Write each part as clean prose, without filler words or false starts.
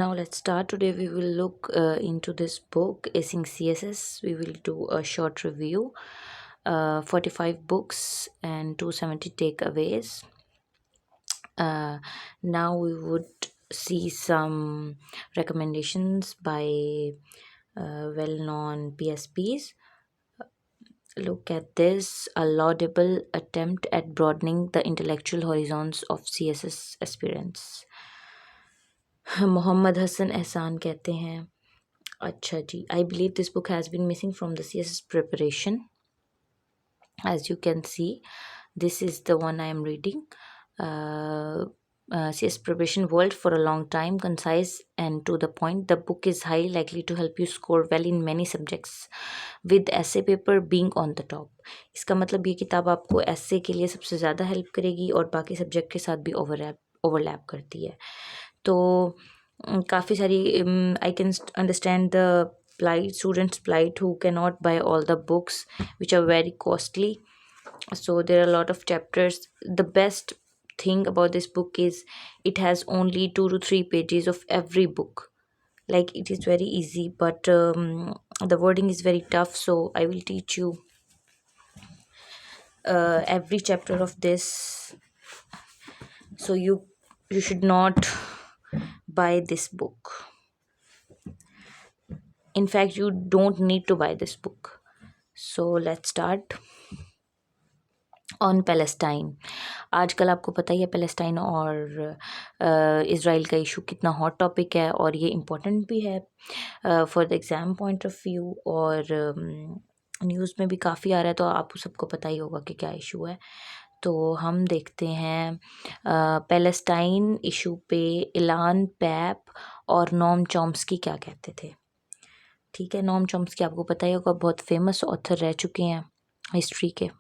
Now let's start. Today we will look into this book, Acing CSS. We will do a short review, 45 books and 270 takeaways. Now we would see some recommendations by well-known PSPs. Look at this, a laudable attempt at broadening the intellectual horizons of CSS aspirants. Mohammad Hasan एहसान कहते हैं, अच्छा जी, I believe this book has been missing from the CSS preparation. As you can see, this is the one I am reading. CS preparation world for a long time, concise and to the point. The book is highly likely to help you score well in many subjects, with essay paper being on the top. इसका मतलब ये किताब आपको essay के लिए सबसे ज़्यादा help करेगी और बाकी सब्जेक्ट के साथ भी ओवरलैप करती है. तो काफ़ी सारी I can understand the students plight who cannot buy all the books which are very costly. So there are a lot of chapters. The best thing about this book is it has only 2 to 3 pages of every book. Like, it is very easy, but the wording is very tough, so I will teach you every chapter of this. So you should not buy this book. In fact, you don't need to buy this book. So let's start. On Palestine. आजकल आपको पता ही है Palestine और Israel का issue कितना hot topic है, और ये इम्पोर्टेंट भी है for the exam point of view, और न्यूज़ में भी काफ़ी आ रहा है, तो आपको सबको पता ही होगा कि क्या इशू है. तो हम देखते हैं पैलेस्टाइन इशू पे इलान पैप और नोम चॉम्स्की क्या कहते थे. ठीक है, नोम चॉम्स्की आपको पता ही होगा, बहुत फेमस ऑथर रह चुके हैं हिस्ट्री के.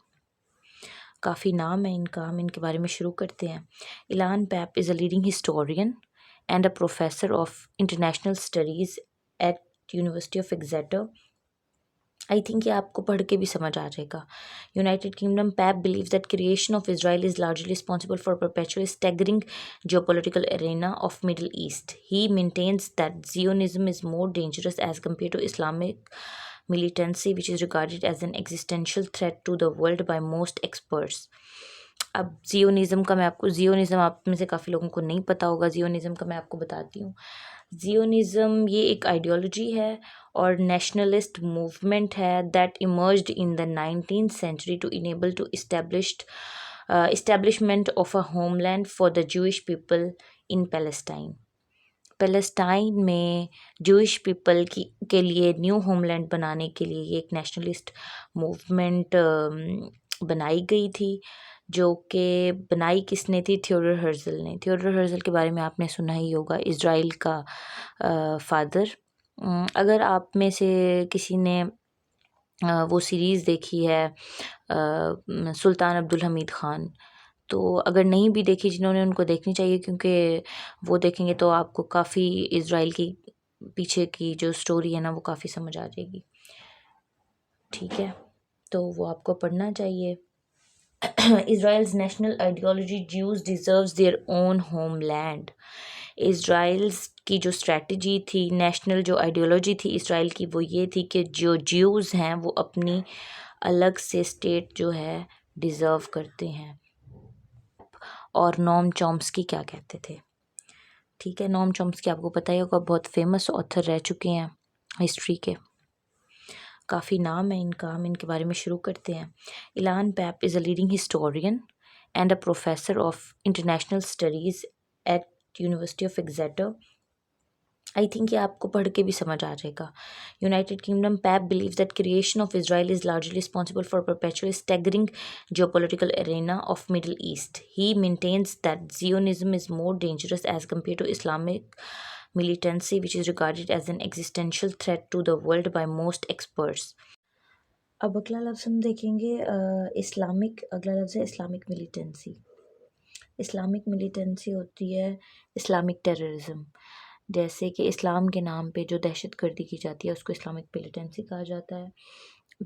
काफ़ी नाम है इनका, हम इनके बारे में शुरू करते हैं. Ilan Pappe is a leading historian and a professor of international studies at University of Exeter. I think ये आपको पढ़ के भी समझ आ जाएगा. United Kingdom. Pappe believes that creation of Israel is largely responsible for perpetually staggering geopolitical arena of Middle East. He maintains that Zionism is more dangerous as compared to Islamic militancy, which is regarded as an existential threat to the world by most experts. अब जियोनिज़म का मैं आपको, जियोनिज़म आप में से काफ़ी लोगों को नहीं पता होगा, जियोनिज़म का मैं आपको बताती हूँ. जियोनिज़म ये एक आइडियोलॉजी है और नेशनलिस्ट मूवमेंट है that emerged in the 19th century to enable to establishment of a homeland for the Jewish people in Palestine. Palestine में जूइश पीपल के लिए न्यू होमलैंड बनाने के लिए ये एक नेशनलिस्ट मूवमेंट बनाई गई थी, जो कि बनाई किसने थी? थियोडर हर्जल ने. थियोडर हर्जल के बारे में आपने सुना ही होगा, इज़राइल का फादर. अगर आप में से किसी ने वो सीरीज़ देखी है सुल्तान अब्दुल हमीद ख़ान, तो अगर नहीं भी देखी जिन्होंने, उनको देखनी चाहिए, क्योंकि वो देखेंगे तो आपको काफ़ी इज़राइल की पीछे की जो स्टोरी है ना, वो काफ़ी समझ आ जाएगी. ठीक है, तो वो आपको पढ़ना चाहिए. Israel's national ideology, Jews deserves their own homeland. Israel's की जो स्ट्रेटजी थी, नेशनल जो आइडियोलॉजी थी इसराइल की, वो ये थी कि जो ज्यूज़ हैं वो अपनी अलग से स्टेट जो है डिज़र्व करते हैं. और नोम चॉम्स्की क्या कहते थे? ठीक है, नोम चॉम्स्की आपको पता ही होगा, बहुत फेमस ऑथर रह चुके हैं हिस्ट्री के. काफ़ी नाम है इनका, हम इनके बारे में शुरू करते हैं. Ilan Pappe is a leading historian and a professor of international studies at University of Exeter. I think ये आपको पढ़ के भी समझ आ जाएगा. United Kingdom. Pappe believes that creation of Israel is largely responsible for perpetually staggering geopolitical arena of Middle East. He maintains that Zionism is more dangerous as compared to Islamic militancy, which is regarded as an existential threat to the world by most experts. अब अगला लफ्ज़ हम देखेंगे Islamic. अगला लफ्ज़ है Islamic militancy. Islamic militancy होती है इस्लामिक टेररिज्म. जैसे कि इस्लाम के नाम पे जो दहशतगर्दी की जाती है उसको इस्लामिक मिलिटेंसी कहा जाता है.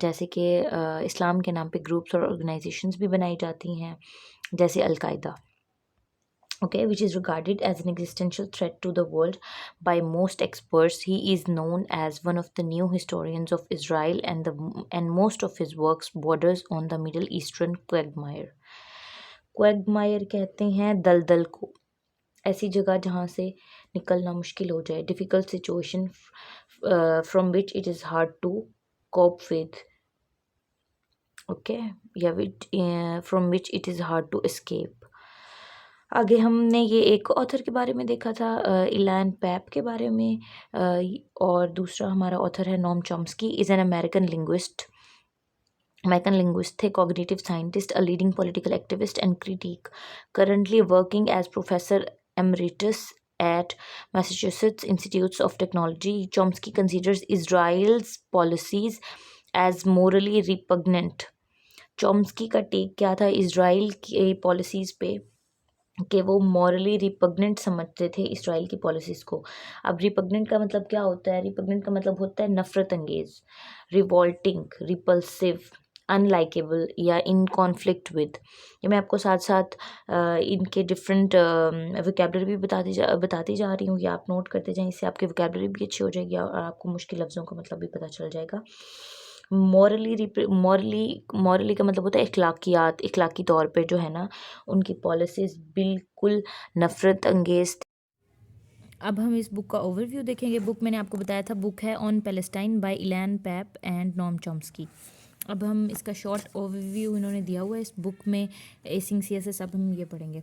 जैसे कि इस्लाम के नाम पे ग्रुप्स और ऑर्गेनाइजेशंस भी बनाई जाती हैं, जैसे al Qaeda. okay, which is regarded as an existential threat to the world by most experts. He is known as one of the new historians of Israel, and most of his works borders on the Middle Eastern quagmire. क्वेगमायर कहते हैं दलदल को, ऐसी जगह जहाँ से निकलना मुश्किल हो जाए, difficult situation from which it is hard to cope with, okay, या which from which it is hard to escape. आगे हमने ये एक ऑथर के बारे में देखा था, इलान पैप के बारे में, और दूसरा हमारा ऑथर है Noam Chomsky, is an American linguist, a cognitive scientist, a leading political activist and critic, currently working as professor emeritus at Massachusetts Institutes of Technology. Chomsky considers Israel's policies as morally repugnant. Chomsky का take क्या था Israel के policies पे, कि वो morally repugnant समझते थे Israel की पॉलिसीज़ को। अब रिपग्नेंट का मतलब क्या होता है? रिपग्नेंट का मतलब होता है नफ़रत अंगेज़, रिवॉल्टिंग, रिपल्सिव, अनलाइकेबल या इन कॉन्फ्लिक्ट विद। ये मैं आपको साथ साथ इनके डिफरेंट वोकैबुलरी भी बताती जा रही हूँ, या आप नोट करते जाएं, इससे आपकी वोकैबुलरी भी अच्छी हो जाएगी और आपको मुश्किल लफ्ज़ों का मतलब भी पता चल जाएगा। मॉरली का मतलब होता है इखलाकियात, इखलाकी तौर पे जो है ना उनकी पॉलिसीज़ बिल्कुल नफ़रत अंगेज़। अब हम इस बुक का ओवरव्यू देखेंगे। बुक मैंने आपको बताया था, बुक है on Palestine by Ilan Pappe and Noam Chomsky. अब हम इसका शॉर्ट ओवरव्यू इन्होंने दिया हुआ है इस बुक में, एसिंग CSS। अब हम ये पढ़ेंगे।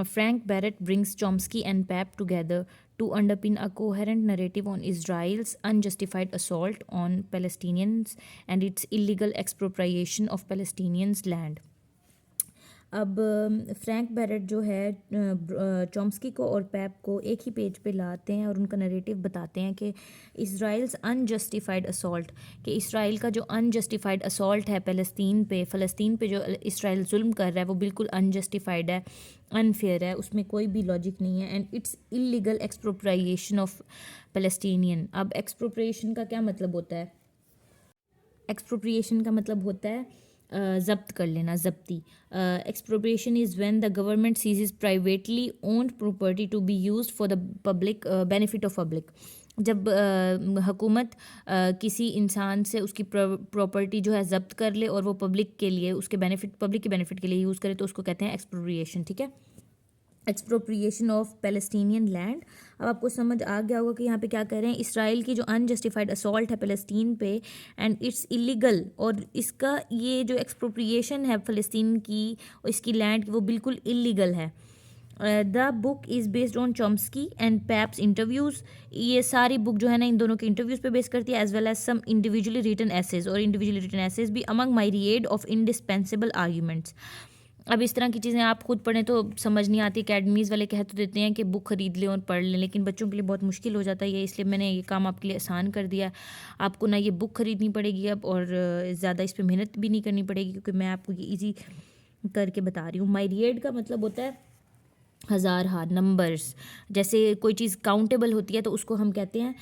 Frank Barrett brings Chomsky and Pap together to underpin a coherent narrative on Israel's unjustified assault on Palestinians and its illegal expropriation of Palestinians' land. अब फ्रैंक बैरेट जो है चॉम्स्की को और पैप को एक ही पेज पे लाते हैं और उनका नरेटिव बताते हैं कि इसराइल्स अनजस्टिफाइड असॉल्ट, कि इसराइल का जो अनजस्टिफाइड असॉल्ट है फ़लस्तीन पे जो इसराइल जुल्म कर रहा है वो बिल्कुल अनजस्टिफाइड है, अनफेयर है, उसमें कोई भी लॉजिक नहीं है, and it's illegal expropriation of Palestinian. अब एक्सप्रोप्रिएशन का क्या मतलब होता है? एक्सप्रोप्रिएशन का मतलब होता है ज़ब्त कर लेना, ज़ब्ती। Expropriation is when the government seizes privately owned property to be used for the public benefit of public. जब हुकूमत किसी इंसान से उसकी प्रॉपर्टी जो है ज़ब्त कर ले और वो पब्लिक के लिए, उसके पब्लिक के बेनिफिट के लिए यूज़ करे, तो उसको कहते हैं एक्सप्रोप्रिएशन, ठीक है। Expropriation of Palestinian land. अब आपको समझ आ गया होगा कि यहाँ पे क्या कह रहे हैं, इसराइल की जो अनजस्टिफाइड असॉल्ट है फ़लस्तीन पे एंड इट्स इलीगल, और इसका ये जो एक्सप्रोप्रिएशन है फ़लस्तीन की और इसकी लैंड की, वो बिल्कुल इलीगल है। The book is based on Chomsky and paps interviews. ये सारी बुक जो है ना इन दोनों के इंटरव्यूज़ पे बेस करती है, एज वेल एज सम इंडिविजुअली रिटन एसेज, और इंडिविजुअली रिटन एसेज भी अमंग मायरिएड ऑफ इंडिस्पेंसिबल आर्ग्यूमेंट्स। अब इस तरह की चीज़ें आप खुद पढ़ें तो समझ नहीं आती। अकेडमीज़ वाले कह तो देते हैं कि बुक ख़रीद लें और पढ़ लें, लेकिन बच्चों के लिए बहुत मुश्किल हो जाता है ये, इसलिए मैंने ये काम आपके लिए आसान कर दिया। आपको ना ये बुक ख़रीदनी पड़ेगी अब, और ज़्यादा इस पर मेहनत भी नहीं करनी पड़ेगी, क्योंकि मैं आपको ये ईजी करके बता रही हूँ। मायरिएड का मतलब होता है हज़ार हार, नंबर्स। जैसे कोई चीज़ काउंटेबल होती है तो उसको हम कहते हैं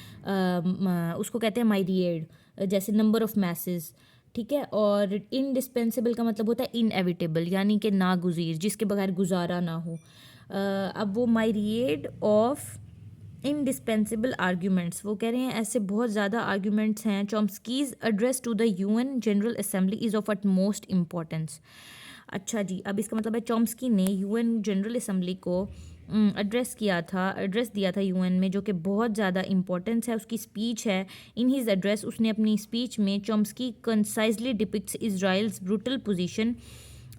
मायरिएड, जैसे नंबर ऑफ़ मैसेज, ठीक है। और इनडिस्पेंसिबल का मतलब होता है इनएविटेबल, यानी कि नागुज़ीर, जिसके बगैर गुजारा ना हो। अब वो मायरिएड ऑफ इनडिस्पेंसिबल आर्ग्यूमेंट्स, वो कह रहे हैं ऐसे बहुत ज़्यादा आर्ग्यूमेंट्स हैं। Chomsky's address to the UN general assembly is of utmost importance. अच्छा जी, अब इसका मतलब है चॉम्स्की ने UN जनरल असेंबली को एड्रेस दिया था UN में, जो कि बहुत ज़्यादा इंपॉर्टेंस है। उसकी स्पीच है, इन हिज एड्रेस उसने अपनी स्पीच में Chomsky concisely depicts Israel's brutal position.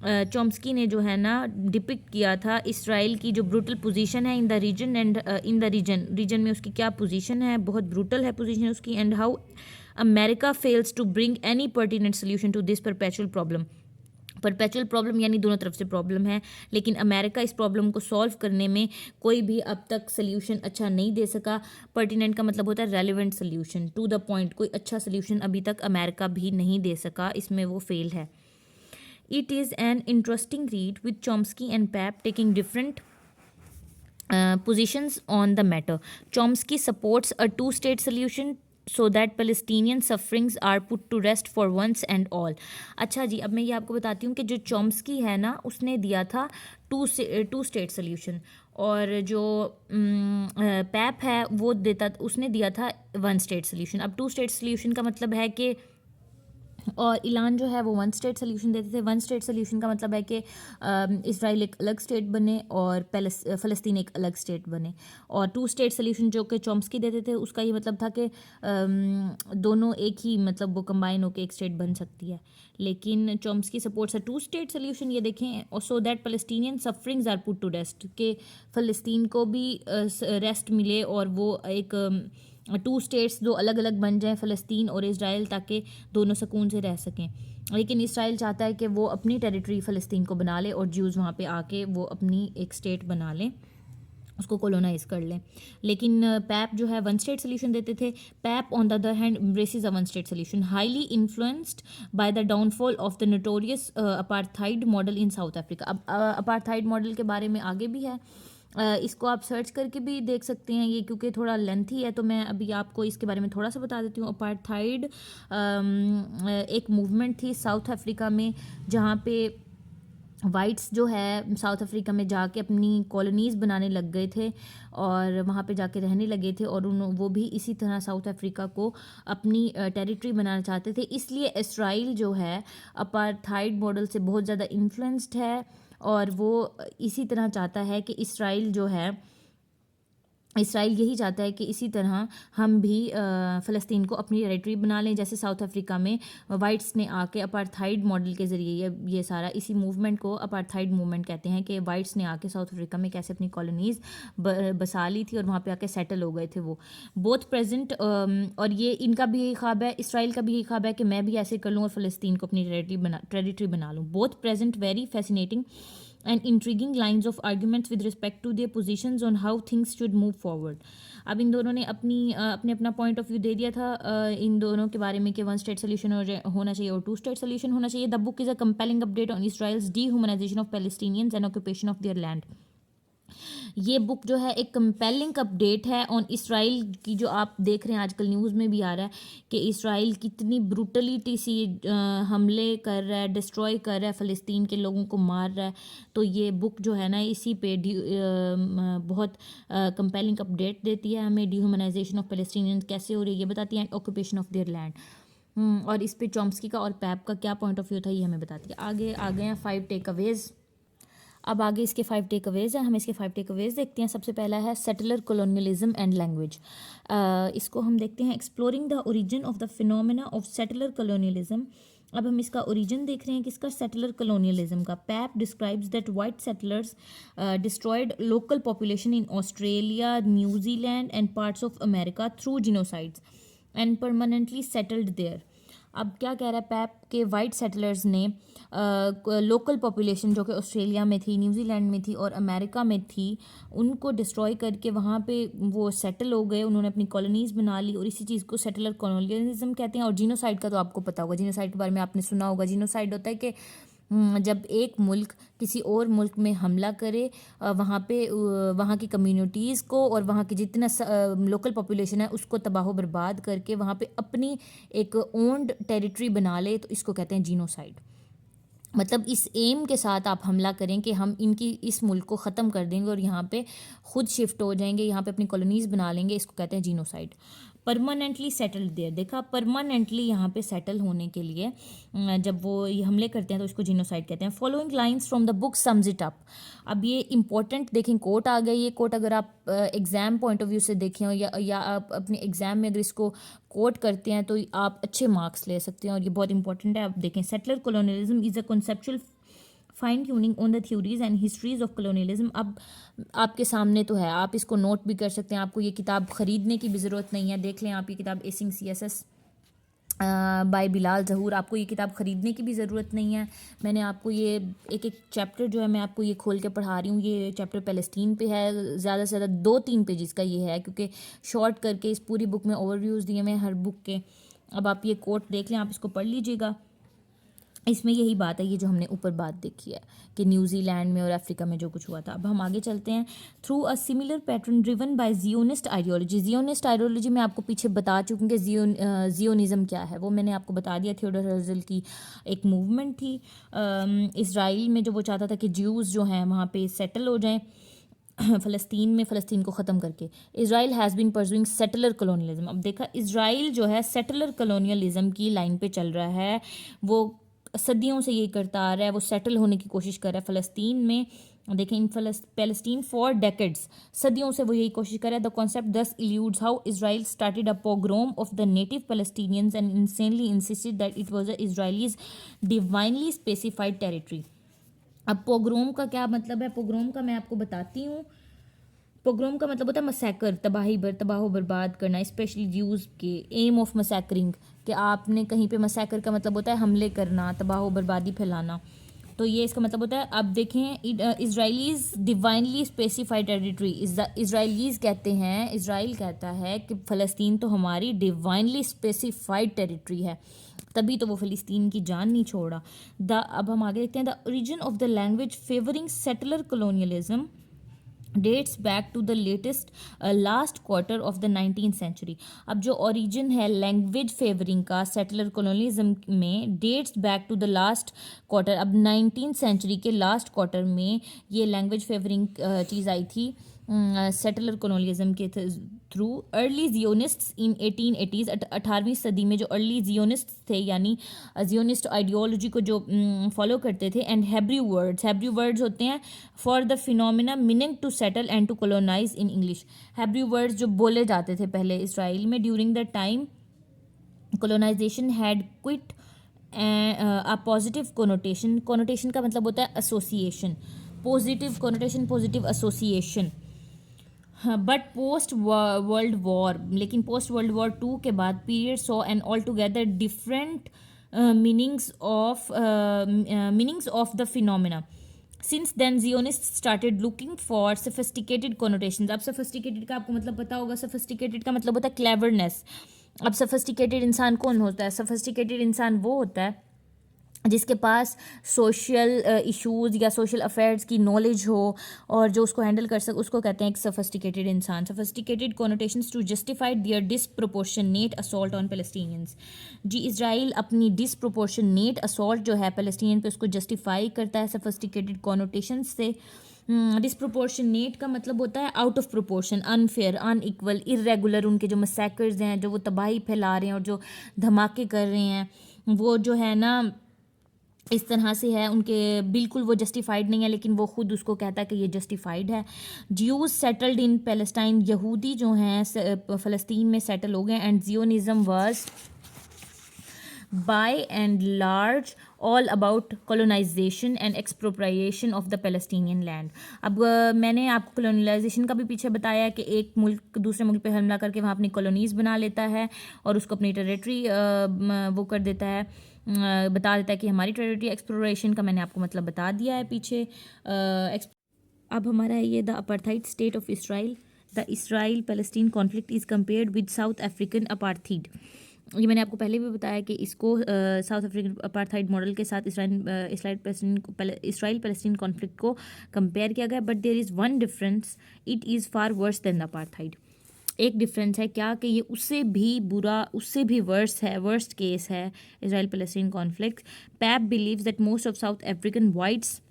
Chomsky ने जो है ना डिपिक्ट किया था इसराइल की जो ब्रूटल पोजीशन है in the region, and in the region में उसकी क्या पोजीशन है, बहुत ब्रूटल है पोजीशन उसकी, and how America fails to bring any pertinent solution to this perpetual problem, यानी दोनों तरफ से प्रॉब्लम है, लेकिन अमेरिका इस प्रॉब्लम को सॉल्व करने में कोई भी अब तक सोल्यूशन अच्छा नहीं दे सका। पर्टिनेंट का मतलब होता है relevant solution, to the point, कोई अच्छा सोल्यूशन अभी तक अमेरिका भी नहीं दे सका, इसमें वो फेल है। It is an interesting read with Chomsky and Pap taking different positions on the matter. Chomsky supports a two-state solution so that Palestinian sufferings are put to rest for once and all. अच्छा जी, अब मैं ये आपको बताती हूँ कि जो चॉम्स्की है ना, उसने दिया था टू स्टेट सोल्यूशन, और जो पैप है वो उसने दिया था वन स्टेट सोल्यूशन। अब टू स्टेट सोल्यूशन का मतलब है कि, और ईलान जो है वो वन स्टेट सोल्यूशन देते थे। वन स्टेट सोल्यूशन का मतलब है कि इसराइल एक अलग स्टेट बने और फ़लस्तीन एक अलग स्टेट बने। और टू स्टेट सोल्यूशन जो कि चॉम्स्की देते थे, उसका ये मतलब था कि दोनों एक ही, मतलब वो कंबाइन होकर एक स्टेट बन सकती है। लेकिन Chomsky supports a two state solution, ये देखें, और so that Palestinian sufferings are put to rest, कि फ़लस्तीन को भी रेस्ट मिले और वो एक टू स्टेट्स दो अलग अलग बन जाएं, फ़लस्तीन और इज़राइल, ताकि दोनों सुकून से रह सकें। लेकिन इसराइल चाहता है कि वो अपनी टेरिटरी फ़लस्तीन को बना ले और ज्यूज़ वहाँ पे आके वो अपनी एक स्टेट बना लें, उसको कोलोनाइज कर लें। लेकिन पैप जो है वन स्टेट सोल्यूशन देते थे। Pappe on the other hand embraces a one state solution, highly influenced by the downfall of the notorious apartheid model in South Africa. अब अपार्थाइड मॉडल के बारे में आगे भी है, इसको आप सर्च करके भी देख सकते हैं, ये क्योंकि थोड़ा लेंथी है, तो मैं अभी आपको इसके बारे में थोड़ा सा बता देती हूँ। अपार्थाइड एक मूवमेंट थी साउथ अफ्रीका में, जहाँ पे वाइट्स जो है साउथ अफ्रीका में जाके अपनी कॉलोनीज़ बनाने लग गए थे और वहाँ पे जाके रहने लगे थे, और वो भी इसी तरह साउथ अफ्रीका को अपनी टेरिटरी बनाना चाहते थे। इसलिए इसराइल जो है अपार्थाइड मॉडल से बहुत ज़्यादा इन्फ्लुएंस्ड है, और वो इसी तरह चाहता है कि इसराइल यही चाहता है कि इसी तरह हम भी फ़लस्तीन को अपनी टेरिटरी बना लें, जैसे साउथ अफ्रीका में वाइट्स ने आके अपार्थाइड मॉडल के ज़रिए, ये सारा इसी मूवमेंट को अपार्थाइड मूवमेंट कहते हैं, कि वाइट्स ने आके साउथ अफ्रीका में कैसे अपनी कॉलोनीज़ बसा ली थी और वहाँ पे आके सेटल हो गए थे वो बोथ प्रेजेंट। और ये इनका भी यही ख्वाब है, इसराइल का भी यही ख्वाब है कि मैं भी ऐसे कर लूँ और फ़लस्तीन को अपनी टेरिटरी बना लूँ। Both present very fascinating and intriguing lines of arguments with respect to their positions on how things should move forward. अब इन दोनों ने अपना पॉइंट ऑफ व्यू दे दिया था इन दोनों के बारे में, कि वन स्टेट सोल्यूशन होना चाहिए और टू स्टेट सोल्यूशन होना चाहिए। The book is a compelling update on Israel's dehumanisation of Palestinians and occupation of their land. ये बुक जो है एक कंपेलिंग अपडेट है ऑन इसराइल की, जो आप देख रहे हैं आजकल न्यूज़ में भी आ रहा है कि इसराइल कितनी ब्रूटलिटी सी हमले कर रहा है, डिस्ट्रॉय कर रहा है, फ़लस्तीन के लोगों को मार रहा है। तो ये बुक जो है ना, इसी पे बहुत कंपेलिंग अपडेट देती है हमें। डिह्यूमनाइजेशन ऑफ पैलेस्टीनियंस कैसे हो रही है ये बताती है, ऑक्यूपेशन ऑफ देयर लैंड। और इस पे चॉम्स्की का और पैप का क्या पॉइंट ऑफ व्यू था ये हमें बताती है। आगे आ गए हैं 5 टेक अवेज़। अब आगे इसके 5 टेक अवेज़ हैं, हम इसके 5 टेक अवेज़ देखते हैं। सबसे पहला है सेटलर कॉलोनियलिज्म एंड लैंग्वेज। इसको हम देखते हैं, exploring the origin of the phenomena of settler colonialism. अब हम इसका ओरिजिन देख रहे हैं किसका, सेटलर कॉलोनियलिज्म का। Pipe describes that white settlers destroyed local population in Australia, New Zealand and parts of America through जिनोसाइड्स and permanently settled there. अब क्या कह रहा है पैप के वाइट सेटलर्स ने लोकल पॉपुलेशन जो कि ऑस्ट्रेलिया में थी, न्यूजीलैंड में थी और अमेरिका में थी, उनको डिस्ट्रॉय करके वहाँ पे वो सेटल हो गए, उन्होंने अपनी कॉलोनीज़ बना ली, और इसी चीज़ को सेटलर कॉलोनियलिज्म कहते हैं। और जीनोसाइड का तो आपको पता होगा, जीनोसाइड के बारे में आपने सुना होगा। जीनोसाइड होता है कि जब एक मुल्क किसी और मुल्क में हमला करे, वहाँ पे वहाँ की कम्युनिटीज़ को और वहाँ की जितना लोकल पॉपुलेशन है उसको तबाह बर्बाद करके वहाँ पे अपनी एक ओन्ड टेरिटरी बना ले, तो इसको कहते हैं जीनोसाइड। मतलब इस एम के साथ आप हमला करें कि हम इनकी इस मुल्क को ख़त्म कर देंगे और यहाँ पे खुद शिफ्ट हो जाएंगे, यहाँ पे अपनी कॉलोनीज़ बना लेंगे, इसको कहते हैं जीनोसाइड। परमानेंटली सेटल्ड देयर, देखा, परमानेंटली यहाँ पे सेटल होने के लिए जब वो ये हमले करते हैं तो इसको जीनोसाइड कहते हैं। Following lines from the book sums it up. अब ये इंपॉर्टेंट देखें, कोट आ गई। ये कोट अगर आप एग्ज़ाम पॉइंट ऑफ व्यू से देखें या आप अपने एग्ज़ाम में अगर इसको कोट करते हैं तो आप अच्छे मार्क्स ले सकते हैं, और ये बहुत इंपॉर्टेंट है। आप देखें, settler colonialism is a conceptual fine tuning on the theories and histories of colonialism. अब आपके सामने तो है, आप इसको नोट भी कर सकते हैं, आपको ये किताब ख़रीदने की भी ज़रूरत नहीं है। देख लें आप ये किताब एसिंग CSS बाय बिलाल ज़हूर, आपको ये किताब ख़रीदने की भी ज़रूरत नहीं है। मैंने आपको ये एक चैप्टर जो है मैं आपको ये खोल के पढ़ा रही हूँ। ये चैप्टर पैलेस्टीन पे है, ज़्यादा से ज़्यादा 2-3 पेजेस का ये है, क्योंकि शॉर्ट करके इस पूरी बुक में ओवरव्यूज़ दिए हुए हैं हर बुक के। अब आप ये कोट देख लें, आप इसको पढ़ लीजिएगा। इसमें यही बात है, ये जो हमने ऊपर बात देखी है कि न्यूजीलैंड में और अफ्रीका में जो कुछ हुआ था। अब हम आगे चलते हैं। Through a similar pattern driven by Zionist ideology. Zionist ideology मैं आपको पीछे बता चुकी हूँ कि जियोनिज़्म क्या है, वो मैंने आपको बता दिया। थियोडोर हर्जल की एक मूवमेंट थी इसराइल में, जो वो चाहता था कि ज्यूज़ जो हैं वहाँ पे सेटल हो जाएं फ़लस्तीन में, फ़लस्तीन को ख़त्म करके। Israel has been pursuing settler colonialism. अब देखा, इसराइल जो है सेटलर कलोनियलिज्म की लाइन पे चल रहा है, वो सदियों से ये करता आ रहा है, वो सेटल होने की कोशिश कर रहा है फ़लस्तीन में। देखें, इन पैलेस्टीन फॉर डेकेड्स, सदियों से वो यही कोशिश कर रहा है। The concept thus alludes how Israel started a pogrom of the native Palestinians and insanely insisted that it was a Israelis divinely specified territory. अब पोग्रोम का क्या मतलब है? पोग्रोम का मैं आपको बताती हूँ। पोग्रोम का मतलब होता है मसैकर, तबाह बर्बाद करना, स्पेशली ज्यूज़ के। एम ऑफ मसैकरिंग, कि आपने कहीं पे मसैकर का मतलब होता है हमले करना, तबाह बर्बादी फैलाना। तो ये इसका मतलब होता है। अब देखें, Israelites divinely specified territory, Israelites कहते हैं, इसराइल कहता है कि फ़लस्तीन तो हमारी डिवाइनली स्पेसिफाइड टेरिटरी है, तभी तो वो फ़लस्तीन की जान नहीं छोड़ा। अब हम आगे देखते हैं। The origin of the language favouring settler colonialism dates back to the latest last quarter of the 19th century. अब जो ओरिजिन है लैंग्वेज फेवरिंग का सेटलर कॉलोनिज्म में, dates back to the last quarter, अब 19th सेंचुरी के last quarter में ये language favouring चीज़ आई थी सेटलर कॉलोनिज्म के थ्रू। अर्ली जियोनिस्ट्स इन 1880s, 18वीं सदी में जो अर्ली जियोनिस्ट्स थे, यानी जियोनिस्ट आइडियोलॉजी को जो फॉलो करते थे। एंड हैब्रू वर्ड्स होते हैं for the phenomena meaning to settle and to colonise in English. Hebrew words जो बोले जाते थे पहले इसराइल में during the time colonisation had quite a positive connotation. Connotation का मतलब होता है association, positive connotation, positive association. But post world war, लेकिन पोस्ट वर्ल्ड वॉर 2 के बाद period saw an altogether different meanings of the phenomena. Since then Zionist started looking for sophisticated connotations. अब sophisticated का आपको मतलब पता होगा, sophisticated का मतलब होता है क्लेवरनेस। अब सोफिस्टिकेटेड इंसान कौन होता है? सोफिस्टिकेटेड इंसान वो होता है जिसके पास सोशल इश्यूज़ या सोशल अफेयर्स की नॉलेज हो और जो उसको हैंडल कर सके, उसको कहते हैं एक सोफिस्टिकेटेड इंसान। Sophisticated connotations to justified their disproportionate assault on Palestinians. जी, इसराइल अपनी डिसप्रोपोर्शनेट असॉल्ट जो है पैलेस्टीनियन पे, उसको जस्टिफाई करता है सोफिस्टिकेटेड कोनोटेशंस से। डिसप्रोपोर्शनेट का मतलब होता है out of proportion, unfair, unequal, irregular. उनके जो मसैकर्स हैं, जो वो तबाही फैला रहे हैं और जो धमाके कर रहे हैं, वो जो है ना इस तरह से है, उनके बिल्कुल वो जस्टिफाइड नहीं है, लेकिन वो खुद उसको कहता है कि ये जस्टिफाइड है। ज्यूज सेटल्ड इन पैलेस्टाइन, यहूदी जो हैं फ़लस्तीन में सेटल हो गए। And Zionism was by and large all about colonisation and expropriation of the Palestinian land. अब मैंने आपको कॉलोनाइजेशन का भी पीछे बताया कि एक मुल्क दूसरे मुल्क पे हमला करके वहाँ अपनी कॉलोनीज़ बना लेता है और उसको अपनी टेरिटरी वो कर देता है, बता देता है कि हमारी टेरिटरी। एक्सप्लोरेशन का मैंने आपको मतलब बता दिया है पीछे। अब हमारा है ये the apartheid state of Israel. The Israel Palestine conflict is compared with south African apartheid. ये मैंने आपको पहले भी बताया कि इसको साउथ अफ्रीकन अपार्थाइड मॉडल के साथ इसराइल पैलेस्टीन कॉन्फ्लिक्ट को कंपेयर किया गया। But there is one difference, it is far worse than the apartheid. एक डिफरेंस है क्या, कि ये उससे भी बुरा, उससे भी वर्स है, वर्स्ट केस है Israel Palestine conflict. Pappe believes that most of South African whites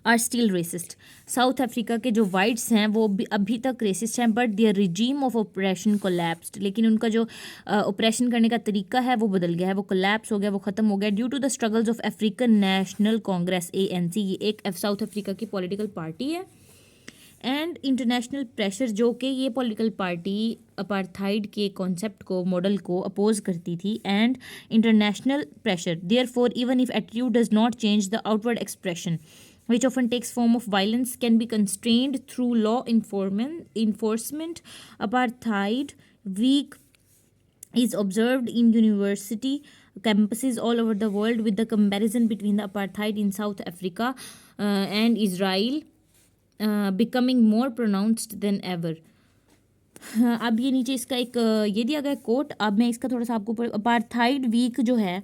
are still racist. South Africa के जो वाइट्स हैं वो अभी तक रेसिस्ट हैं, but their regime of operation collapsed. लेकिन उनका जो ऑपरेशन करने का तरीका है वो बदल गया है, वो कोलैप्स हो गया, वो ख़त्म हो गया due to the struggles of African National Congress ANC। ये एक साउथ अफ्रीका की पॉलिटिकल पार्टी है। एंड इंटरनेशनल प्रेशर, जो कि ये पॉलिटिकल पार्टी अपार्थाइड के कॉन्सेप्ट को, मॉडल को अपोज करती थी। And international pressure, therefore even if attitude does not change, the outward expression which often takes form of violence can be constrained through law enforcement. Apartheid week is observed in university campuses all over the world, with the comparison between the apartheid in South Africa and Israel becoming more pronounced than ever. अब ये नीचे इसका एक ये दिया गया coat. अब मैं इसका थोड़ा सा आपको अपार्थाइड वीक जो है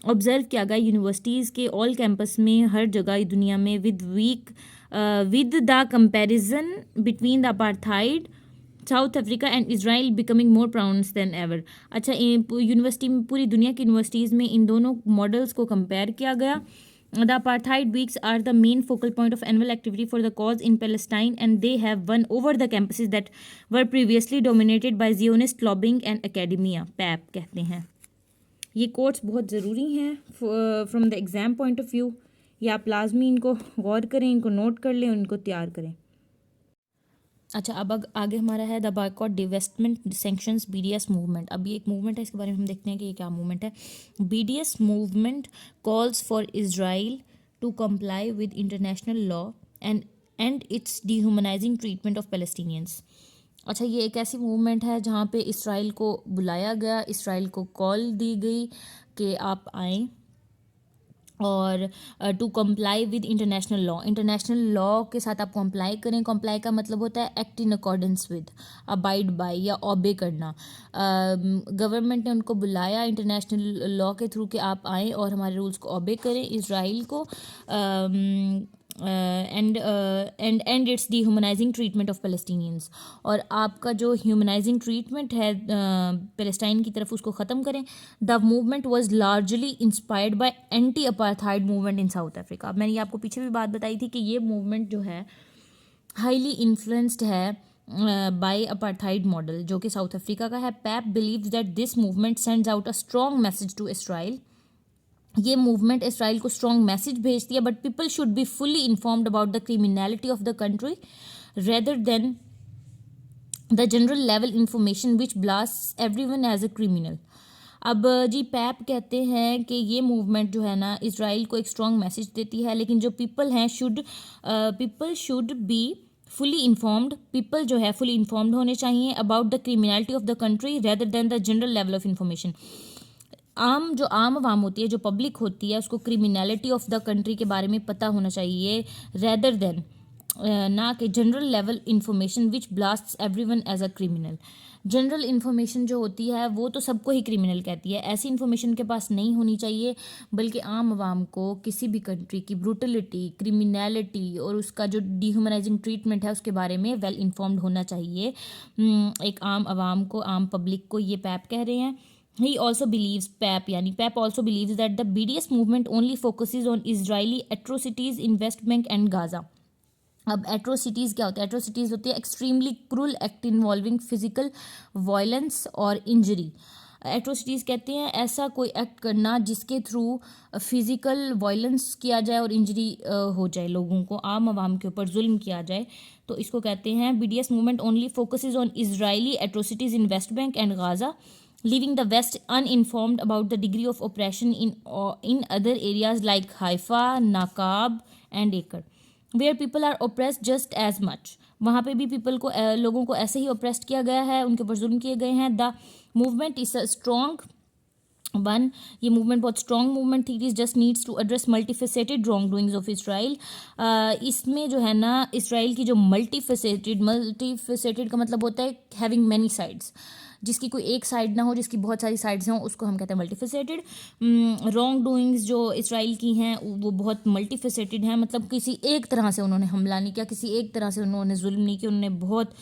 ऑब्जर्व किया गया यूनिवर्सिटीज़ के ऑल कैंपस में हर जगह दुनिया में with the comparison between the apartheid south Africa and Israel becoming more prawns then ever. अच्छा, यूनिवर्सिटी में पूरी दुनिया की यूनिवर्सिटीज़ में इन दोनों मॉडल्स को कंपेयर किया गया। The apartheid weeks are the main focal point of annual activity for the cause in Palestine, and they have won over the campuses that were previously dominated by Zionist lobbying and academia. PAP कहते हैं। ये quotes बहुत ज़रूरी हैं from the exam point of view. ये आप लाजमी इनको गौर करें, इनको नोट कर लें और इनको तैयार करें। अच्छा, अब आगे हमारा है the boycott divestment sanctions BDS movement. अब ये एक मूवमेंट है, इसके बारे में हम देखते हैं कि ये क्या मूवमेंट है। BDS movement calls for Israel to comply with international law and its dehumanising treatment of Palestinians. अच्छा, ये एक ऐसी मूवमेंट है जहाँ पे इसराइल को बुलाया गया, इसराइल को कॉल दी गई कि आप आएँ और to comply with international law के साथ आप कंप्लाई करें। कंप्लाई का मतलब होता है act in accordance with, abide by या ओबे करना। गवर्नमेंट ने उनको बुलाया इंटरनेशनल लॉ के थ्रू कि आप आएँ और हमारे रूल्स को ओबे करें। इसराइल को and its dehumanising treatment of Palestinians, और आपका जो ह्यूमनाइजिंग ट्रीटमेंट है पैलेस्टाइन की तरफ उसको ख़त्म करें। The movement was largely inspired by anti apartheid movement in South Africa. अब मैंने आपको पीछे भी बात बताई थी कि ये मूवमेंट जो है हाईली इन्फ्लुएंस्ड है बाय अपार्थाइड मॉडल जो कि साउथ अफ्रीका का है। Pappe believes that this movement sends out a strong message to Israel. ये मूवमेंट इसराइल को स्ट्रॉन्ग मैसेज भेजती है, but people should be fully informed about the criminality of the country rather than the general level information which blast everyone as a criminal. अब जी pipe कहते हैं कि ये मूवमेंट जो है ना इसराइल को एक स्ट्रॉन्ग मैसेज देती है, लेकिन जो पीपल हैं people should be fully informed, people जो है फुली इन्फॉर्म्ड होने चाहिए about the criminality of the country rather than the general level of information. जो आम आवाम होती है, जो पब्लिक होती है, उसको क्रिमिनलिटी ऑफ द कंट्री के बारे में पता होना चाहिए रेदर देन ना कि general level information which blasts everyone as a criminal. General information जो होती है वो तो सबको ही क्रिमिनल कहती है, ऐसी इन्फॉर्मेशन के पास नहीं होनी चाहिए, बल्कि आम आवाम को किसी भी कंट्री की ब्रूटलिटी, क्रिमिनलिटी और उसका जो डिह्यूमनाइजिंग ट्रीटमेंट है उसके बारे में वेल इन्फॉर्म्ड होना चाहिए एक आम आवाम को, आम पब्लिक को। ये पैप कह रहे हैं। He also believes, PAP also believes that the BDS movement only focuses on Israeli atrocities in West Bank and Gaza. अब एट्रोसिटीज़ क्या होता है? एट्रोसिटीज़ होती है extremely cruel act involving physical violence और इंजरी। एट्रोसिटीज़ कहते हैं ऐसा कोई एक्ट करना जिसके थ्रू फिज़िकल वायलेंस किया जाए और इंजरी हो जाए, लोगों को, आम आवाम के ऊपर जुल्म किया जाए, तो इसको कहते हैं BDS movement only focuses on Israeli atrocities in West Bank and Gaza, leaving the West uninformed about the degree of oppression in other areas like Haifa, Naqab and Acre, where people are oppressed just as much. वहाँ पे भी लोगों को ऐसे ही oppressed किया गया है, उनके ऊपर जुल्म किए गए हैं। The movement is a strong one. ये मूवमेंट बहुत स्ट्रॉन्ग मूवमेंट थी। It just needs to address multifaceted wrongdoings of Israel. इसमें जो है ना इसराइल की जो मल्टीफेसेटेड का मतलब होता है हैविंग मैनी साइड्स, जिसकी कोई एक साइड ना हो, जिसकी बहुत सारी साइड्स हों, उसको हम कहते हैं मल्टीफेसेटेड। रॉन्ग डूइंग्स जो इसराइल की हैं वो बहुत मल्टीफेसेटेड हैं, मतलब किसी एक तरह से उन्होंने हमला नहीं किया, किसी एक तरह से उन्होंने जुल्म नहीं किया, उन्होंने बहुत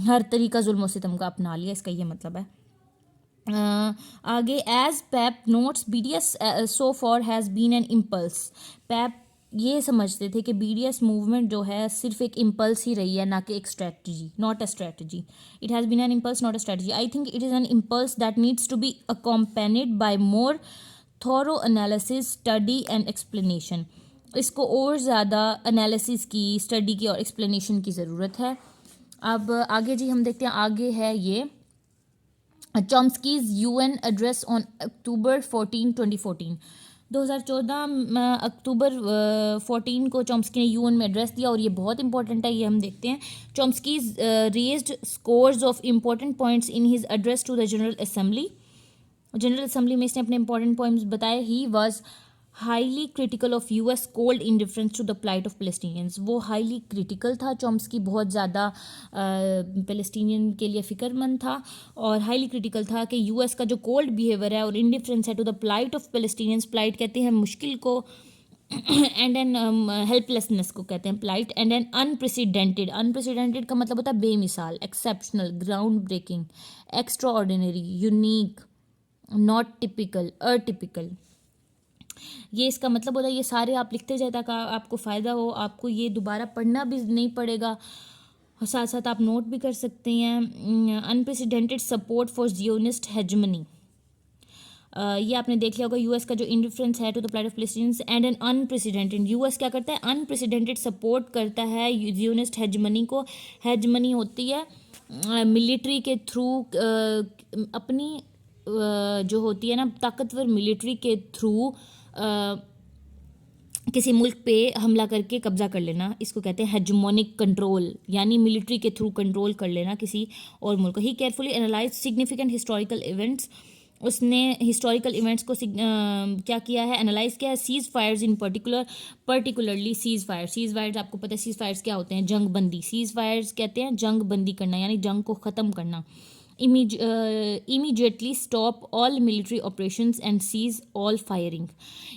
हर तरीका जुल्म और सितम का अपना लिया, इसका ये मतलब है। आगे as Pappe notes BDS so far has been an impulse. Pappe ये समझते थे कि BDS मूवमेंट जो है सिर्फ एक इम्पल्स ही रही है, ना कि एक strategy, not a strategy. It has been an impulse not a strategy. I think it is an impulse that needs to be accompanied by more thorough analysis, study and explanation. इसको और ज़्यादा analysis की, study की और explanation की ज़रूरत है। अब आगे जी हम देखते हैं, आगे है ये चॉम्स्कीज़ UN एड्रेस ऑन अक्टूबर 14, 2014। 2014 अक्टूबर 14 को चॉम्स्की ने UN में एड्रेस दिया और ये बहुत इंपॉर्टेंट है, ये हम देखते हैं। Chomsky's raised scores of important points in his address to the general assembly. General assembly में इसने अपने इंपॉर्टेंट पॉइंट्स बताए। He was highly critical of US cold indifference to the plight of Palestinians, वो हाईली क्रिटिकल था Chomsky, बहुत ज़्यादा Palestinian के लिए फ़िक्रमंद था, और हाईली क्रिटिकल था कि यूएस का जो कोल्ड बिहेवियर है और इंडिफरेंस है to the plight of Palestinians, plight कहते हैं मुश्किल को, एंड एन हेल्पलेसनेस को कहते हैं plight, and an unprecedented, unprecedented का मतलब होता है बेमिसाल, exceptional, groundbreaking, extraordinary, unique, not typical, atypical, ये इसका मतलब होता है। ये सारे आप लिखते जाए ताकि आपको फ़ायदा हो, आपको ये दोबारा पढ़ना भी नहीं पड़ेगा, साथ साथ आप नोट भी कर सकते हैं। Unprecedented support for Zionist hegemony, ये आपने देख लिया होगा, यूएस का जो इंडिफरेंस है to the plight of Palestinians, and an unprecedented, US क्या करता है, अनप्रेसिडेंटेड सपोर्ट करता है जियोनिस्ट हेजमनी को। हेजमनी होती है मिलिट्री के थ्रू, अपनी जो होती है ना ताकतवर मिलिट्री के थ्रू किसी मुल्क पे हमला करके कब्जा कर लेना, इसको कहते हैं हेजमोनिक कंट्रोल, यानी मिलिट्री के थ्रू कंट्रोल कर लेना किसी और मुल्क को। He carefully analyse significant historical events, उसने हिस्टोरिकल इवेंट्स को क्या किया है, एनालाइज किया है। Ceasefires in particularly ceasefires आपको पता है सीज फायर्स क्या होते हैं, जंग बंदी, सीज फायर्स कहते हैं जंग बंदी करना, यानी जंग को ख़त्म करना। immediately stop all military operations and cease all firing,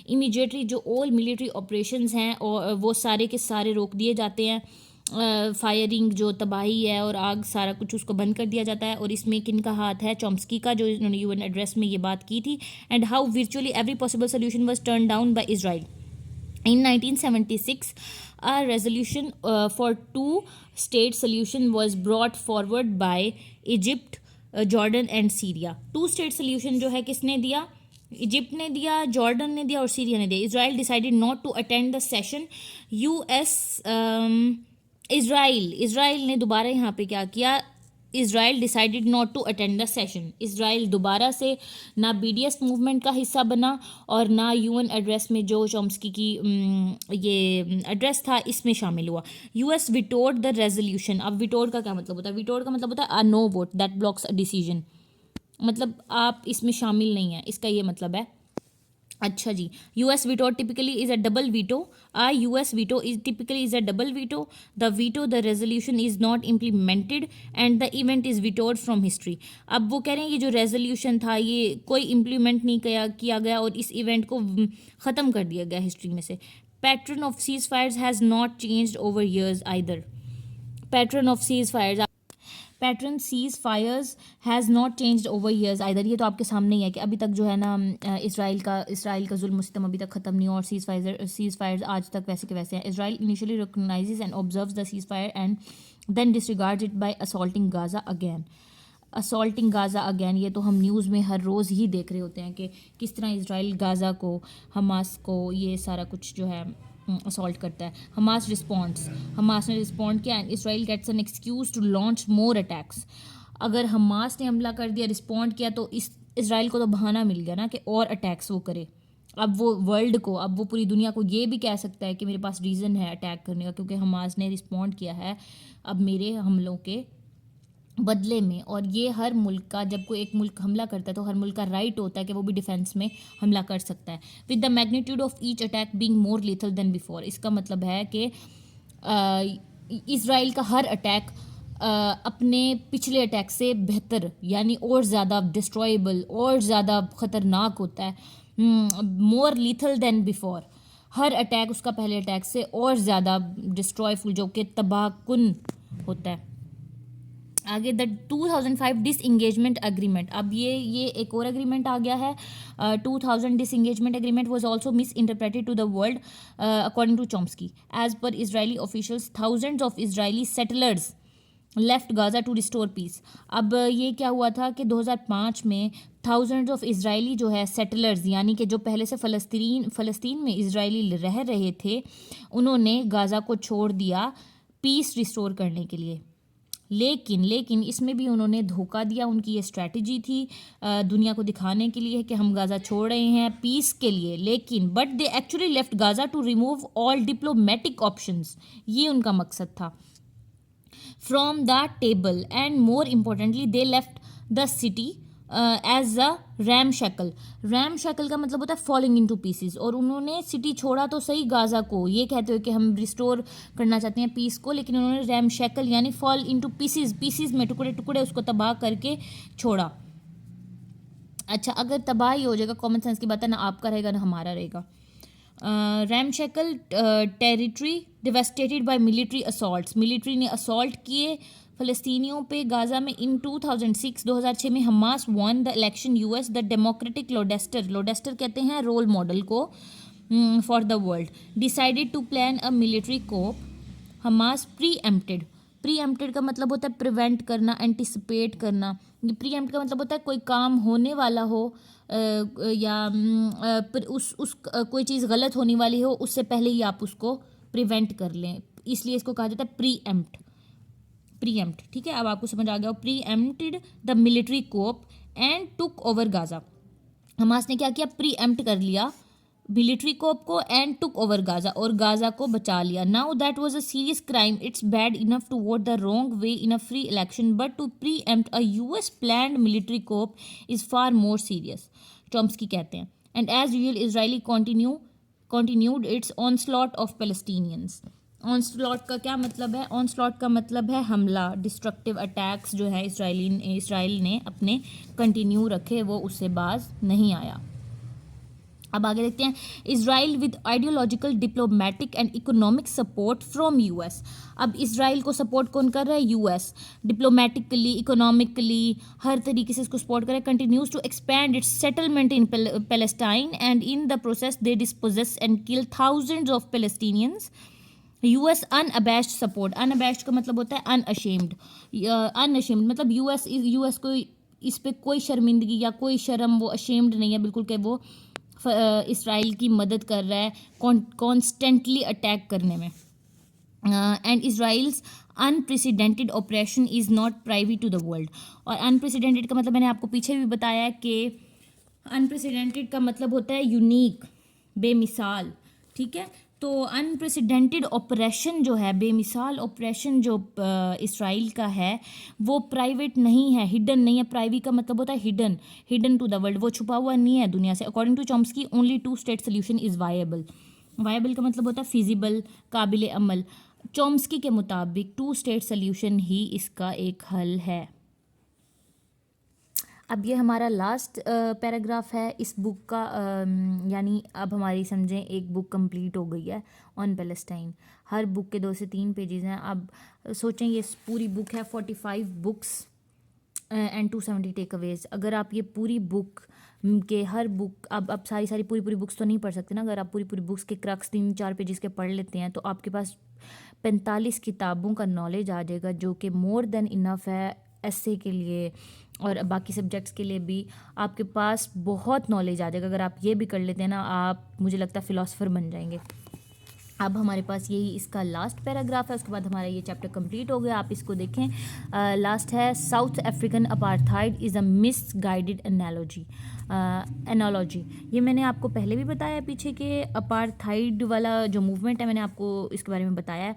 immediately जो all military operations हैं और वो सारे के सारे रोक दिए जाते हैं, फायरिंग जो तबाही है और आग सारा कुछ उसको बंद कर दिया जाता है। और इसमें किन का हाथ है, चॉम्स्की का, जो इन्होंने यूएन एड्रेस में ये बात की थी। And how virtually every possible solution was turned down by Israel. In 1976, a resolution for two-state solution was brought forward by Egypt, Jordan and Syria. Two state solution जो है किसने दिया, इजिप्ट ने दिया, जॉर्डन ने दिया और सीरिया ने दिया। Israel decided not to attend the session, US Israel ने दोबारा यहाँ पे क्या किया, Israel decided not to attend the session, Israel दोबारा से ना बीडीएस मूवमेंट का हिस्सा बना और ना यूएन एड्रेस में जो चॉम्स्की की ये एड्रेस था इसमें शामिल हुआ। यूएस विटोड द रेजोल्यूशन, अब विटोड का क्या मतलब होता है, विटोड का मतलब होता है a no vote that blocks a decision, मतलब आप इसमें शामिल नहीं है, इसका ये मतलब है। अच्छा जी, US veto typically is a double veto, US veto is typically is a double veto, the veto the resolution is not implemented and the event is vetoed from history. अब वो कह रहे हैं ये जो रेजोल्यूशन था ये कोई इम्प्लीमेंट नहीं किया गया और इस इवेंट को ख़त्म कर दिया गया हिस्ट्री में से। Pattern of ceasefires has not changed over years either, pattern of ceasefires, pattern ceasefires has not changed over years either, ये तो आपके सामने ही है कि अभी तक जो है ना इसराइल का जुल्म सितम अभी तक ख़त्म नहीं हुआ और सीज फायर्स आज तक वैसे के वैसे हैं। Israel initially recognises and observes the ceasefire and then disregards it by assaulting Gaza again, assaulting Gaza again, ये तो हम न्यूज़ में हर रोज़ ही देख रहे होते हैं कि किस तरह इसराइल गाजा को, हमास को, ये सारा कुछ जो है असॉल्ट करता है। हमास रिस्पॉन्ड्स, हमास ने रिस्पॉन्ड किया and Israel gets an excuse to launch more attacks. अगर हमास ने हमला कर दिया, रिस्पॉन्ड किया, तो इसराइल को तो बहाना मिल गया ना कि और अटैक्स वो करे। अब वो वर्ल्ड को, अब वो पूरी दुनिया को ये भी कह सकता है कि मेरे पास रीज़न है अटैक करने का क्योंकि हमास ने रिस्पॉन्ड किया है अब मेरे हमलों के बदले में। और ये हर मुल्क का, जब कोई एक मुल्क हमला करता है तो हर मुल्क का राइट होता है कि वो भी डिफेंस में हमला कर सकता है। With the magnitude of each attack being more lethal than before, इसका मतलब है कि इसराइल का हर अटैक अपने पिछले अटैक से बेहतर, यानी और ज़्यादा डिस्ट्रॉयबल और ज़्यादा ख़तरनाक होता है। मोर लीथल देन बिफोर, हर अटैक उसका पहले अटैक से और ज़्यादा डिस्ट्रॉयफुल, जो कि तबाहकुन होता है। आगे द 2005 डिसंगेजमेंट अग्रीमेंट, अब ये एक और अग्रीमेंट आ गया है। 2000 disengagement agreement was also misinterpreted to the world according to Chomsky. As per Israeli officials thousands of Israeli settlers left Gaza to restore peace. अब ये क्या हुआ था कि 2005 में थाउजेंड्स ऑफ इजरायली जो है सेटलर्स, यानी कि जो पहले से फ़लस्तीन में इजरायली रह रहे थे, उन्होंने गाज़ा को छोड़ दिया पीस रिस्टोर करने के लिए। लेकिन इसमें भी उन्होंने धोखा दिया। उनकी ये स्ट्रैटेजी थी दुनिया को दिखाने के लिए कि हम गाज़ा छोड़ रहे हैं पीस के लिए, लेकिन but they actually left Gaza to remove all diplomatic options, ये उनका मकसद था, from the table. And more importantly they left the city as a ramshackle. Ramshackle का मतलब होता है फॉलिंग इनटू पीसेस, और उन्होंने सिटी छोड़ा तो सही गाजा को, ये कहते हुए कि हम रिस्टोर करना चाहते हैं पीस को, लेकिन उन्होंने रैम शैकल यानी फॉल इनटू पीसेस, पीसेस में टुकड़े टुकड़े उसको तबाह करके छोड़ा। अच्छा, अगर तबाह ही हो जाएगा, कॉमन सेंस की बात है, ना आपका रहेगा ना हमारा रहेगा। Ramshackle territory devastated by military assaults, military ने असॉल्ट किए फ़लस्तीनियों पे गाज़ा में। इन 2006 में Hamas won the election US the democratic lodestar, lodestar कहते हैं रोल मॉडल को for the world, decided to plan a military coup. Hamas preempted का मतलब होता है प्रिवेंट करना, एंटिसिपेट करना। प्री एम्प्ट का मतलब होता है कोई काम होने वाला हो या कोई चीज़ गलत होने वाली हो, उससे पहले ही आप उसको प्रिवेंट कर लें, इसलिए इसको कहा जाता है प्री एम्प्ट। ठीक है, अब आपको समझ आ गया हो। Preempted the military coup and took over Gaza. Hamas ने क्या किया, प्री एम्प्ट कर लिया मिलिट्री कोप को एंड टुक ओवर गाजा, और गाजा को बचा लिया। Now that was a serious crime, it's bad enough to vote the wrong way in a free election, but to preempt a US planned military coup is far more serious, Chomsky कहते हैं। And as usual Israeli continued its onslaught of Palestinians। onslaught का क्या मतलब है? onslaught का मतलब है हमला, डिस्ट्रक्टिव अटैक्स जो है इसराइल ने अपने कंटिन्यू रखे, वो उससे बाज नहीं आया। अब आगे देखते हैं, Israel with ideological diplomatic and economic support from US. अब इसराइल को सपोर्ट कौन कर रहा है? यूएस। डिप्लोमेटिकली, इकोनॉमिकली, हर तरीके से इसको सपोर्ट कर रहा है। Continues to expand its settlement in Palestine and in the process they dispossess and kill thousands of Palestinians. US unabashed support, unabashed का मतलब होता है अनअशेम्ड, अनअशेम्ड मतलब यूएस को इस पे कोई शर्मिंदगी या कोई शर्म, वो अशेम्ड नहीं है बिल्कुल कि वो इसराइल की मदद कर रहा है कॉन्स्टेंटली अटैक करने में। And Israel's unprecedented operation is not private to the world. और अनप्रेसिडेंटेड का मतलब मैंने आपको पीछे भी बताया कि अनप्रेसिडेंटेड का मतलब होता है यूनिक, बेमिसाल। ठीक है, तो अनप्रेसिडेंटेड ऑपरेशन जो है, बेमिसाल ऑपरेशन जो इसराइल का है, वो प्राइवेट नहीं है, हिडन नहीं है। प्राइवेट का मतलब होता है hidden, hidden to the world, वो छुपा हुआ नहीं है दुनिया से। According to Chomsky only 2 state solution is viable. Viable का मतलब होता है फिजिबल, काबिल अमल। चॉम्स्की के मुताबिक 2 स्टेट सोल्यूशन ही इसका एक हल है। अब ये हमारा लास्ट पैराग्राफ है इस बुक का, यानी अब हमारी समझें एक बुक कंप्लीट हो गई है ऑन पैलेस्टाइन। हर बुक के 2 से 3 पेजेस हैं। अब सोचें ये पूरी बुक है 45 बुक्स एंड 270 टेक अवेज। अगर आप ये पूरी बुक के हर बुक, अब सारी पूरी बुक्स तो नहीं पढ़ सकते ना, अगर आप पूरी बुक्स के क्रक्स 3-4 पेजेस के पढ़ लेते हैं तो आपके पास 45 किताबों का नॉलेज आ जाएगा, जो कि मोर देन इनफ है एस्से के लिए और बाकी सब्जेक्ट्स के लिए भी। आपके पास बहुत नॉलेज आ जाएगा। अगर आप ये भी कर लेते हैं ना, आप, मुझे लगता है, फ़िलासफ़र बन जाएंगे। अब हमारे पास यही इसका लास्ट पैराग्राफ है, उसके बाद हमारा ये चैप्टर कंप्लीट हो गया। आप इसको देखें, लास्ट है, south African apartheid is a misguided analogy. ये मैंने आपको पहले भी बताया पीछे कि अपार्थाइड वाला जो मूवमेंट है, मैंने आपको इसके बारे में बताया है,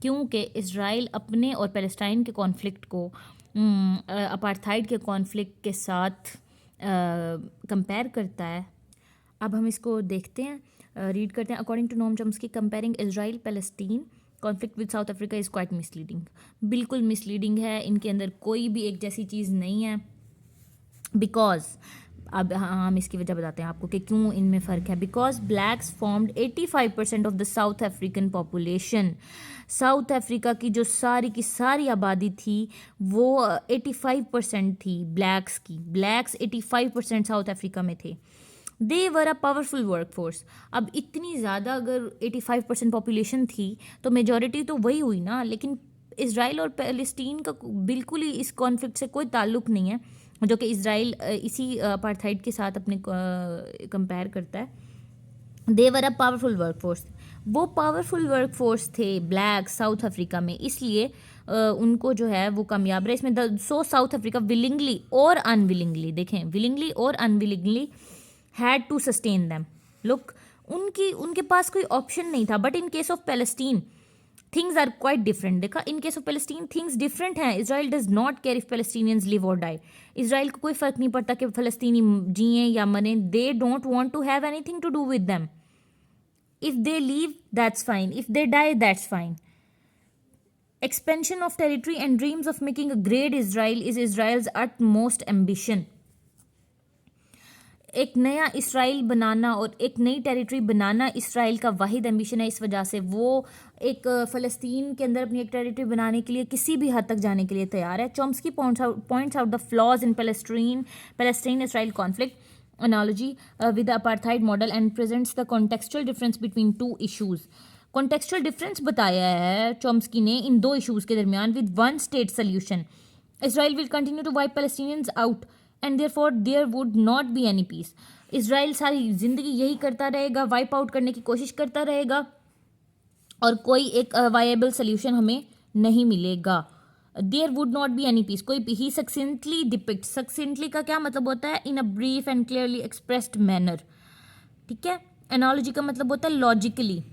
क्योंकि इसराइल अपने और पैलेस्टाइन के कॉन्फ्लिक्ट को अपार्थाइड के कॉन्फ्लिक्ट के साथ कंपेयर करता है। अब हम इसको देखते हैं, रीड करते हैं। According to Noam Chomsky, comparing Israel Palestine conflict with South Africa is quite misleading. बिल्कुल मिसलीडिंग है, इनके अंदर कोई भी एक जैसी चीज़ नहीं है। बिकॉज, अब हम इसकी वजह बताते हैं आपको कि क्यों इनमें फ़र्क है। Because blacks formed 85% of the south African population. South Africa की जो सारी की सारी आबादी थी वो 85% थी ब्लैक्स की। ब्लैक्स 85% साउथ अफ्रीका में थे। दे were a powerful work force. अब इतनी ज़्यादा अगर 85% पॉपुलेशन थी तो मेजॉरिटी तो वही हुई ना, लेकिन इसराइल और पैलेस्टीन का बिल्कुल ही इस कॉन्फ्लिक्ट से कोई ताल्लुक़ नहीं है, जो कि इसराइल इसी अपार्थाइड के साथ अपने कंपेयर करता है। They were a powerful workforce. वो पावरफुल वर्क फोर्स थे ब्लैक साउथ अफ्रीका में, इसलिए उनको जो है वो कामयाब रहे इसमें। सो साउथ अफ्रीका विलिंगली और अनविलिंगली, देखें, विलिंगली और unwillingly had to sustain them. Look, उनके पास कोई ऑप्शन नहीं था। But in case of Palestine, things are quite different. देखा, in case of Palestine things different हैं. Israel does not care if Palestinians live और डाई. इसराइल को कोई फ़र्क नहीं पड़ता कि फ़लस्तीनी जिए या मरें. They don't want to have anything to do with them. If they leave, that's fine. If they die, that's fine. Expansion of territory and dreams of making a great Israel is Israel's utmost ambition. एक नया Israel बनाना और एक नई territory बनाना Israel का वाहिद ambition है. इस वजह से वो एक फ़लस्तीन के अंदर अपनी एक टेरिटरी बनाने के लिए किसी भी हद तक जाने के लिए तैयार है. Chomsky points out the flaws in Palestine-Israel conflict analogy with the apartheid model and presents the contextual difference between two issues. Contextual difference बताया है चॉम्स्की ने इन दो इशूज़ के दरमियान. With one state solution Israel will continue to wipe Palestinians out and therefore there would not be any peace. Israel सारी ज़िंदगी यही करता रहेगा, वाइप आउट करने की कोशिश करता रहेगा और कोई एक वायबल सोल्यूशन हमें नहीं मिलेगा. There would not be any peace. कोई ही सक्सेंटली डिपिक्ट. सक्सेंटली का क्या मतलब होता है? In a brief and clearly expressed manner. ठीक है. एनालॉजी का मतलब होता है logically.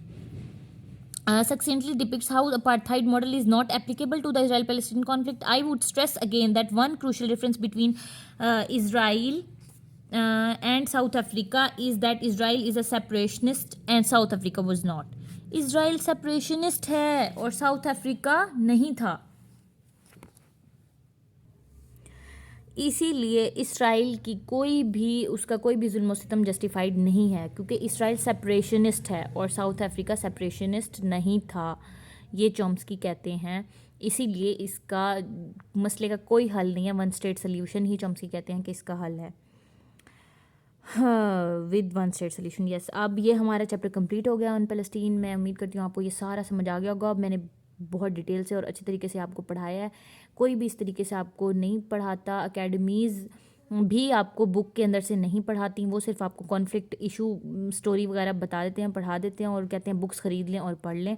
Succinctly depicts how the apartheid model is not applicable to the Israel-Palestine conflict. I would stress again that one crucial difference between Israel and South Africa is that Israel is a separationist and South Africa was not. Israel separationist है और South Africa नहीं था. इसीलिए Israel की उसका कोई भी जुल्म सितम जस्टिफाइड नहीं है, क्योंकि इसराइल सेपरेशनिस्ट है और साउथ अफ्रीका सेपरेशनिस्ट नहीं था. ये चॉम्स्की कहते हैं. इसीलिए इसका मसले का कोई हल नहीं है. वन स्टेट सोल्यूशन ही चॉम्स्की कहते हैं कि इसका हल है. With one state solution. Yes, अब ये हमारा चैप्टर कंप्लीट हो गया ऑन पैलेस्टीन. मैं उम्मीद करती हूँ आपको ये सारा समझ आ गया होगा. अब मैंने बहुत डिटेल से और अच्छे तरीके से आपको पढ़ाया है. कोई भी इस तरीके से आपको नहीं पढ़ाता. अकेडमीज़ भी आपको बुक के अंदर से नहीं पढ़ाती. वो सिर्फ आपको कॉन्फ्लिक्ट इशू स्टोरी वगैरह बता देते हैं, पढ़ा देते हैं और कहते हैं बुक्स ख़रीद लें और पढ़ लें.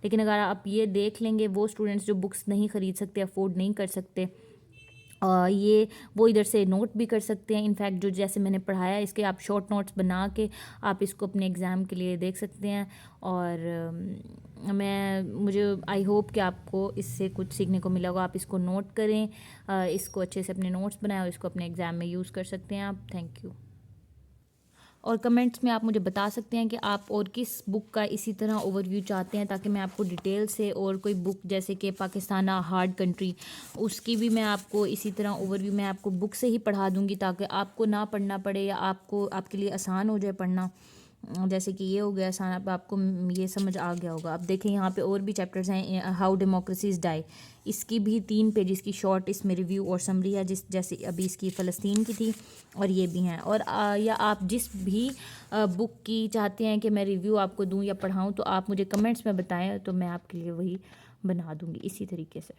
लेकिन अगर आप ये देख लेंगे, वो स्टूडेंट्स जो बुक्स नहीं ख़रीद सकते, अफोर्ड नहीं कर सकते, ये वो इधर से नोट भी कर सकते हैं. इनफैक्ट जो जैसे मैंने पढ़ाया इसके आप शॉर्ट नोट्स बना के आप इसको अपने एग्ज़ाम के लिए देख सकते हैं. और मुझे आई होप कि आपको इससे कुछ सीखने को मिला होगा. आप इसको नोट करें, इसको अच्छे से अपने नोट्स बनाएं और इसको अपने एग्ज़ाम में यूज़ कर सकते हैं आप. Thank you. और कमेंट्स में आप मुझे बता सकते हैं कि आप और किस बुक का इसी तरह ओवरव्यू चाहते हैं, ताकि मैं आपको डिटेल से और कोई बुक जैसे कि पाकिस्तान हार्ड कंट्री, उसकी भी मैं आपको इसी तरह ओवरव्यू मैं आपको बुक से ही पढ़ा दूंगी, ताकि आपको ना पढ़ना पड़े या आपके लिए आसान हो जाए पढ़ना. जैसे कि ये हो गया आसान. अब आपको ये समझ आ गया होगा. अब देखें यहाँ पे और भी चैप्टर्स हैं. हाउ डेमोक्रेसीज डाई, इसकी भी 3 पेजेस की शॉर्ट इसमें रिव्यू और समरी है, जैसे अभी इसकी फ़लस्तीन की थी, और ये भी हैं. और या आप जिस भी बुक की चाहते हैं कि मैं रिव्यू आपको दूं या पढ़ाऊं, तो आप मुझे कमेंट्स में बताएं, तो मैं आपके लिए वही बना दूंगी इसी तरीके से.